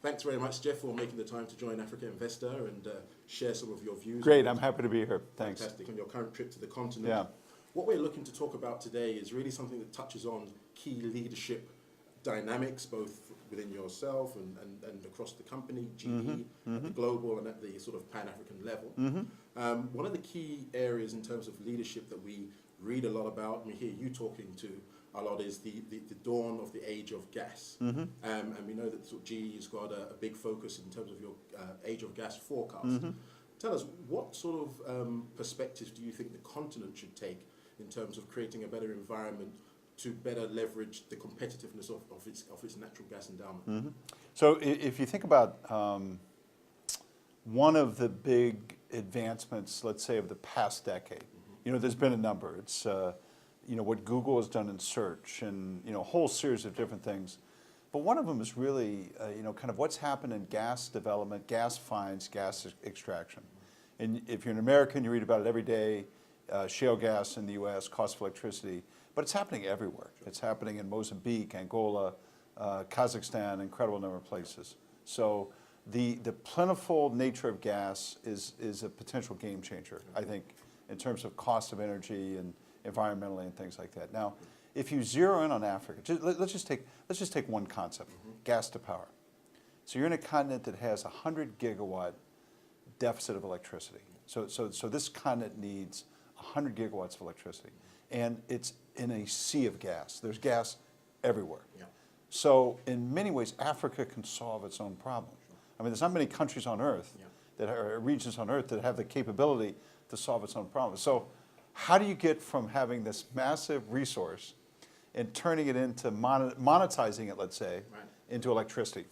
Thanks very much, Jeff, for making the time to join Africa Investor and share some of your views. Great, I'm happy to be here. Thanks. Fantastic. On your current trip to the continent. Yeah. What we're looking to talk about today is really something that touches on key leadership dynamics, both within yourself and across the company, GE, at the global and at the sort of Pan-African level. One of the key areas in terms of leadership that we read a lot about, and we hear you talking to a lot, is the dawn of the age of gas. And we know that sort of GE has got a big focus in terms of your age of gas forecast. Tell us, what sort of perspectives do you think the continent should take in terms of creating a better environment to better leverage the competitiveness of its natural gas endowment? So if you think about one of the big advancements, let's say, of the past decade, there's been a number. It's what Google has done in search and a whole series of different things. But one of them is really kind of what's happened in gas development, gas finds, gas extraction. And if you're an American, you read about it every day. Shale gas in the U.S., cost of electricity, but it's happening everywhere. It's happening in Mozambique, Angola, Kazakhstan, incredible number of places. So the plentiful nature of gas is a potential game changer, I think, in terms of cost of energy and environmentally and things like that. Now, if you zero in on Africa, let's just take one concept, gas to power. So you're in a continent that has 100 gigawatt deficit of electricity. So this continent needs 100 gigawatts of electricity, and it's in a sea of gas. There's gas everywhere. Yeah. So in many ways, Africa can solve its own problem. I mean, there's not many countries on Earth that are regions on Earth that have the capability to solve its own problem. So how do you get from having this massive resource and turning it into monetizing it, let's say, into electricity,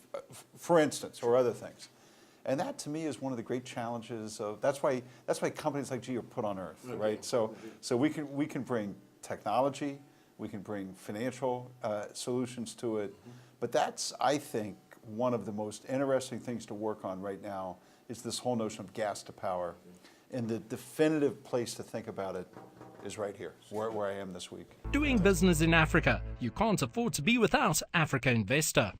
for instance, or other things? And that, to me, is one of the great challenges of. That's why companies like GE are put on Earth, right? So we can bring technology, we can bring financial solutions to it, but that's, I think, one of the most interesting things to work on right now is this whole notion of gas to power, and the definitive place to think about it is right here, where I am this week. Doing business in Africa, you can't afford to be without Africa Investor.